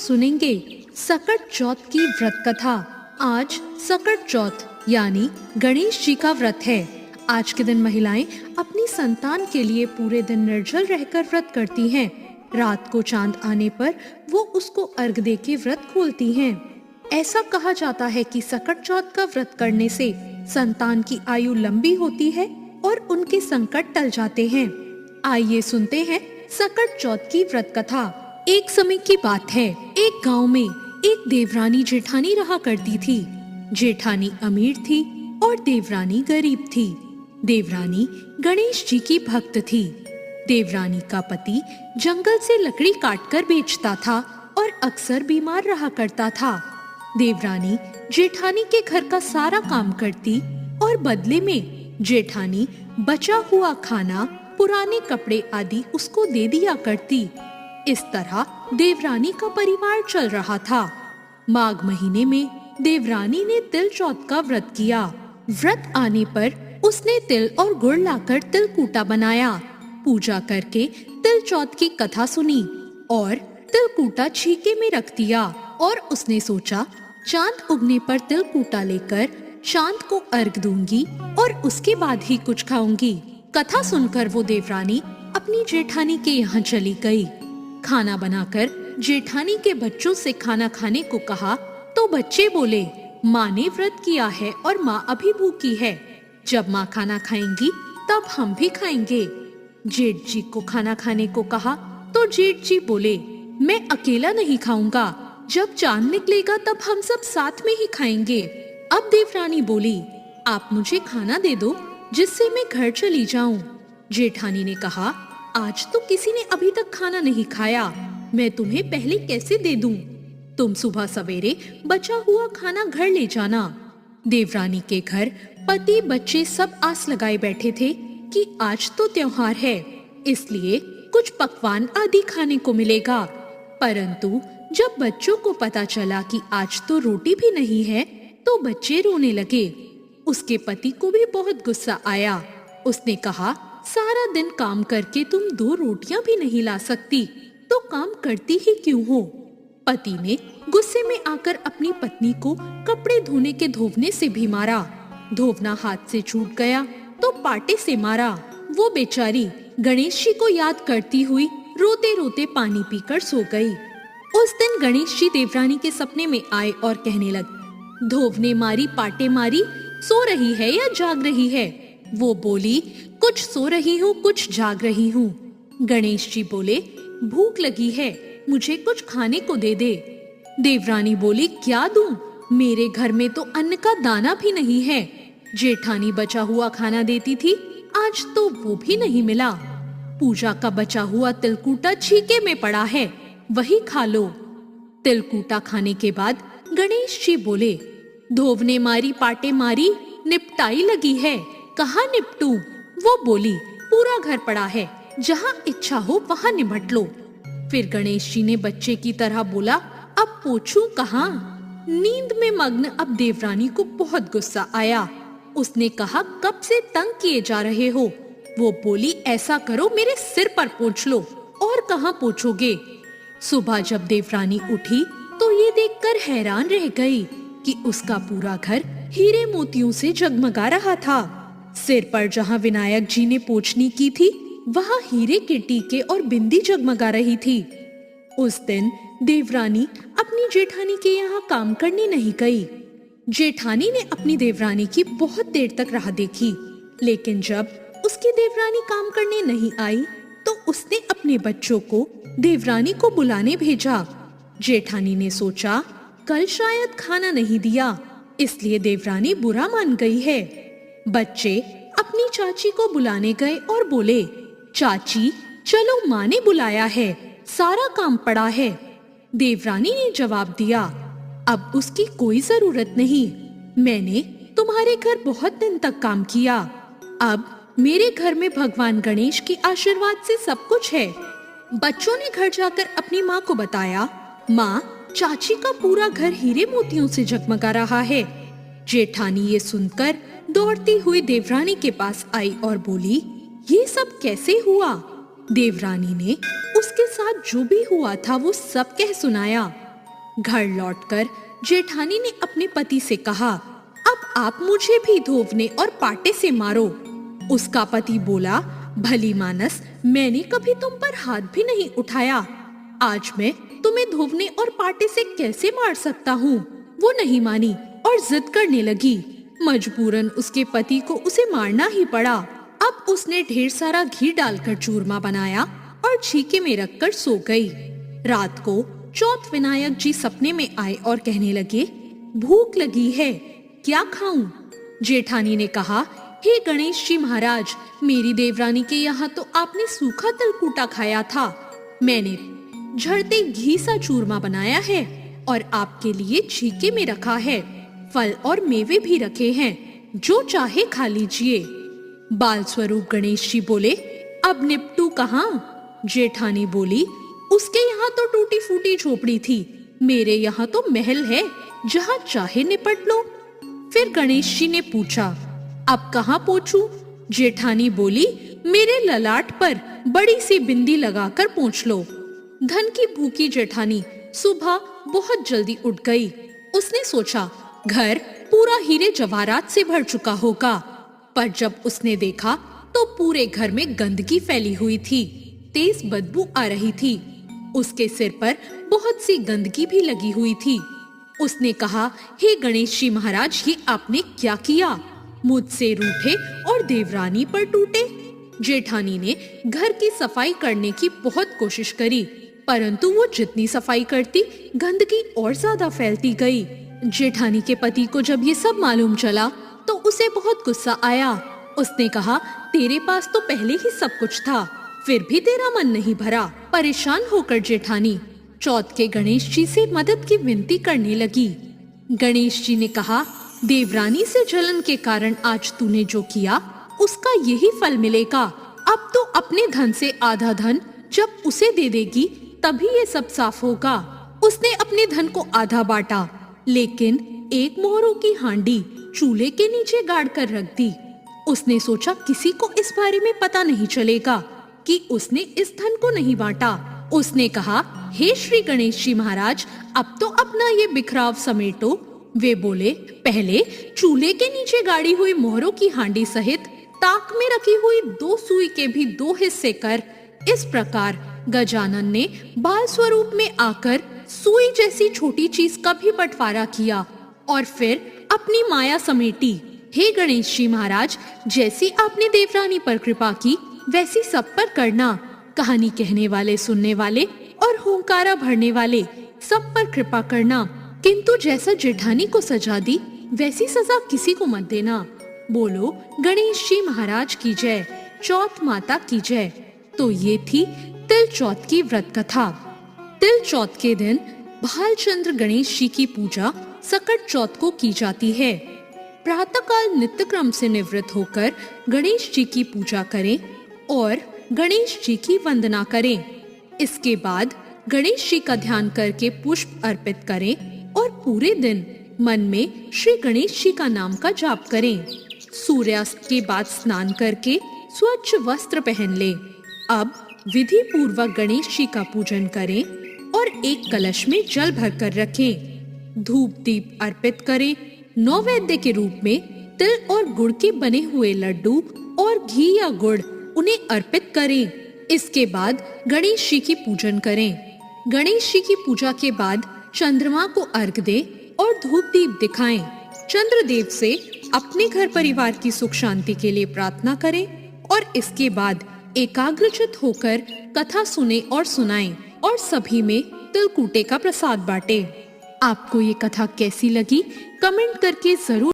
सुनेंगे सकट चौथ की व्रत कथा। आज सकट चौथ यानी गणेश जी का व्रत है। आज के दिन महिलाएं अपनी संतान के लिए पूरे दिन निर्जल रहकर व्रत करती हैं। रात को चांद आने पर वो उसको अर्घ दे के व्रत खोलती हैं। ऐसा कहा जाता है कि सकट चौथ का व्रत करने से संतान की आयु लंबी होती है और उनके संकट टल जाते हैं। आइए सुनते हैं सकट चौथ की व्रत कथा। एक समय की बात है, एक गांव में एक देवरानी जेठानी रहा करती थी। जेठानी अमीर थी और देवरानी गरीब थी। देवरानी गणेश जी की भक्त थी। देवरानी का पति जंगल से लकड़ी काटकर बेचता था और अक्सर बीमार रहा करता था। देवरानी जेठानी के घर का सारा काम करती और बदले में जेठानी बचा हुआ खाना, पुराने कपड़े आदि उसको दे दिया करती। इस तरह देवरानी का परिवार चल रहा था। माघ महीने में देवरानी ने तिल चौथ का व्रत किया। व्रत आने पर उसने तिल और गुड़ लाकर तिलकूटा बनाया। पूजा करके तिल चौथ की कथा सुनी और तिलकूटा छीके में रख दिया और उसने सोचा चांद उगने पर तिलकूटा लेकर चांद को अर्घ दूंगी और उसके बाद ही कुछ खाऊंगी। कथा सुनकर वो देवरानी अपनी जेठानी के यहाँ चली गई। खाना बनाकर जेठानी के बच्चों से खाना खाने को कहा तो बच्चे बोले, माँ ने व्रत किया है और माँ अभी भूखी है। जब माँ खाना खाएंगी तब हम भी खाएंगे। जेठ जी को खाना खाने को कहा तो जेठ जी बोले, मैं अकेला नहीं खाऊंगा, जब चांद निकलेगा तब हम सब साथ में ही खाएंगे। अब देवरानी बोली, आप मुझे खाना दे दो जिससे मैं घर चली जाऊं। जेठानी ने कहा, आज तो किसी ने अभी तक खाना नहीं खाया, मैं तुम्हें पहले कैसे दे दूं? तुम सुबह सवेरे बचा हुआ खाना घर ले जाना। देवरानी के घर पति बच्चे सब आस लगाए बैठे थे कि आज तो त्योहार है, इसलिए कुछ पकवान आदि खाने को मिलेगा। परंतु जब बच्चों को पता चला कि आज तो रोटी भी नहीं है तो बच्चे रोने लगे। उसके पति को भी बहुत गुस्सा आया। उसने कहा, सारा दिन काम करके तुम 2 रोटियां भी नहीं ला सकती तो काम करती ही क्यों हो? पति ने गुस्से में आकर अपनी पत्नी को कपड़े धोने के धोवने से भी मारा। धोवना हाथ से छूट गया तो पाटे से मारा। वो बेचारी गणेश जी को याद करती हुई रोते रोते पानी पीकर सो गई। उस दिन गणेश जी देवरानी के सपने में आए और कहने लगे, धोवने मारी पाटे मारी, सो रही है या जाग रही है? वो बोली, कुछ सो रही हूँ कुछ जाग रही हूँ। गणेश जी बोले, भूख लगी है, मुझे कुछ खाने को दे दे। देवरानी बोली, क्या दूं? मेरे घर में तो अन्न का दाना भी नहीं है। जेठानी बचा हुआ खाना देती थी, आज तो वो भी नहीं मिला। पूजा का बचा हुआ तिलकूटा छीके में पड़ा है, वही खा लो। तिलकूटा खाने के बाद गणेश जी बोले, धोवने मारी पाटे मारी, निपटाई लगी है, कहाँ निपटूं? वो बोली, पूरा घर पड़ा है, जहाँ इच्छा हो वहाँ निपट लो। फिर गणेश जी ने बच्चे की तरह बोला, अब पोछूं कहाँ? नींद में मग्न अब देवरानी को बहुत गुस्सा आया। उसने कहा, कब से तंग किए जा रहे हो? वो बोली, ऐसा करो मेरे सिर पर पोंछ लो। और कहाँ पोंछोगे? सुबह जब देवरानी उठी तो ये देखकर हैरान रह गई कि उसका पूरा घर हीरे मोतियों से जगमगा रहा था। सिर पर जहाँ विनायक जी ने पोंछनी की थी वहाँ हीरे के टीके और बिंदी जगमगा रही थी। उस दिन देवरानी अपनी जेठानी के यहाँ काम करने नहीं गई। जेठानी ने अपनी देवरानी की बहुत देर तक राह देखी, लेकिन जब उसकी देवरानी काम करने नहीं आई तो उसने अपने बच्चों को देवरानी को बुलाने भेजा। जेठानी ने सोचा, कल शायद खाना नहीं दिया, इसलिए देवरानी बुरा मान गई है। बच्चे अपनी चाची को बुलाने गए और बोले, चाची चलो, माँ ने बुलाया है, सारा काम पड़ा है। देवरानी ने जवाब दिया, अब उसकी कोई जरूरत नहीं, मैंने तुम्हारे घर बहुत दिन तक काम किया, अब मेरे घर में भगवान गणेश के आशीर्वाद से सब कुछ है। बच्चों ने घर जाकर अपनी माँ को बताया, माँ, चाची का पूरा घर हीरे मोतियों से जगमगा रहा है। जेठानी ये सुनकर दौड़ती हुई देवरानी के पास आई और बोली, ये सब कैसे हुआ? देवरानी ने उसके साथ जो भी हुआ था वो सब कह सुनाया। घर लौटकर जेठानी ने अपने पति से कहा, अब आप मुझे भी धोवने और पाटे से मारो। उसका पति बोला, भली मानस, मैंने कभी तुम पर हाथ भी नहीं उठाया। आज मैं तुम्हें धोवने और पाटे से कैसे मार सकता हूँ। वो नहीं मानी और जिद करने लगी। मजबूरन उसके पति को उसे मारना ही पड़ा। अब उसने ढेर सारा घी डालकर चूरमा बनाया और छीके में रखकर सो गई। रात को चौथ विनायक जी सपने में आए और कहने लगे, भूख लगी है, क्या खाऊं? जेठानी ने कहा, हे गणेश जी महाराज, मेरी देवरानी के यहाँ तो आपने सूखा तिलकूटा खाया था। मैंने झड़ते घी सा चूरमा बनाया है और आपके लिए छीके में रखा है। फल और मेवे भी रखे हैं, जो चाहे खा लीजिए। बाल स्वरूप गणेश जी बोले, अब निपटू कहाँ? जेठानी बोली, उसके यहाँ तो टूटी फूटी झोपड़ी थी, मेरे यहाँ तो महल है, जहाँ चाहे निपट लो। फिर गणेश जी ने पूछा, अब कहाँ पहुँचूं? जेठानी बोली, मेरे ललाट पर बड़ी सी बिंदी लगाकर पहुँच लो। धन की भूखी जेठानी सुबह बहुत जल्दी उठ गई। उसने सोचा, घर पूरा हीरे जवाहरात से भर चुका होगा, पर जब उसने देखा तो पूरे घर में गंदगी फैली हुई थी, तेज बदबू आ रही थी। उसके सिर पर बहुत सी गंदगी भी लगी हुई थी। उसने कहा, हे गणेश जी महाराज, ये आपने क्या किया? मुझसे रूठे और देवरानी पर टूटे। जेठानी ने घर की सफाई करने की बहुत कोशिश करी, परंतु वो जितनी सफाई करती, गंदगी और ज्यादा फैलती गई। जेठानी के पति को जब ये सब मालूम चला तो उसे बहुत गुस्सा आया। उसने कहा, तेरे पास तो पहले ही सब कुछ था, फिर भी तेरा मन नहीं भरा। परेशान होकर जेठानी चौथ के गणेश जी से मदद की विनती करने लगी। गणेश जी ने कहा, देवरानी से जलन के कारण आज तूने जो किया, उसका यही फल मिलेगा। अब तो अपने धन से आधा धन जब उसे दे देगी, तभी ये सब साफ होगा। उसने अपने धन को आधा बांटा, लेकिन एक मोहरों की हांडी चूल्हे के नीचे गाड़ कर रख दी। उसने सोचा, किसी को इस बारे में पता नहीं चलेगा कि उसने इस धन को नहीं बांटा। उसने कहा, हे श्री गणेश जी महाराज, अब तो अपना ये बिखराव समेटो। वे बोले, पहले चूल्हे के नीचे गाड़ी हुई मोहरों की हांडी सहित ताक में रखी हुई 2 सुई के भी 2 हिस्से कर। इस प्रकार गजानन ने बाल स्वरूप में आकर सुई जैसी छोटी चीज का भी बंटवारा किया और फिर अपनी माया समेटी। हे गणेश जी महाराज, जैसी आपने देवरानी पर कृपा की, वैसी सब पर करना। कहानी कहने वाले, सुनने वाले और हुंकारा भरने वाले सब पर कृपा करना, किंतु जैसा जेठानी को सजा दी, वैसी सजा किसी को मत देना। बोलो गणेश जी महाराज की जय, चौथ माता की जय। तो ये थी तिल चौथ की व्रत कथा। तिल चौथ के दिन भालचंद्र गणेश जी की पूजा सकट चौथ को की जाती है। प्रातःकाल नित्य क्रम से निवृत्त होकर गणेश जी की पूजा करें और गणेश जी की वंदना करें। इसके बाद गणेश जी का ध्यान करके पुष्प अर्पित करें और पूरे दिन मन में श्री गणेश जी का नाम का जाप करें। सूर्यास्त के बाद स्नान करके स्वच्छ वस्त्र पहन लें। अब विधि पूर्वक गणेश जी का पूजन करें और एक कलश में जल भरकर रखें। धूप दीप अर्पित करें। नैवेद्य के रूप में तिल और गुड़ के बने हुए लड्डू और घी या गुड़ उन्हें अर्पित करें। इसके बाद गणेश जी की पूजन करें। गणेश जी की पूजा के बाद चंद्रमा को अर्घ दें और धूप दीप दिखाएं। चंद्रदेव से अपने घर परिवार की सुख शांति के लिए प्रार्थना करें और इसके बाद एकाग्रचित होकर कथा सुने और सुनाएं और सभी में तिलकूटे का प्रसाद बांटें। आपको ये कथा कैसी लगी, कमेंट करके जरूर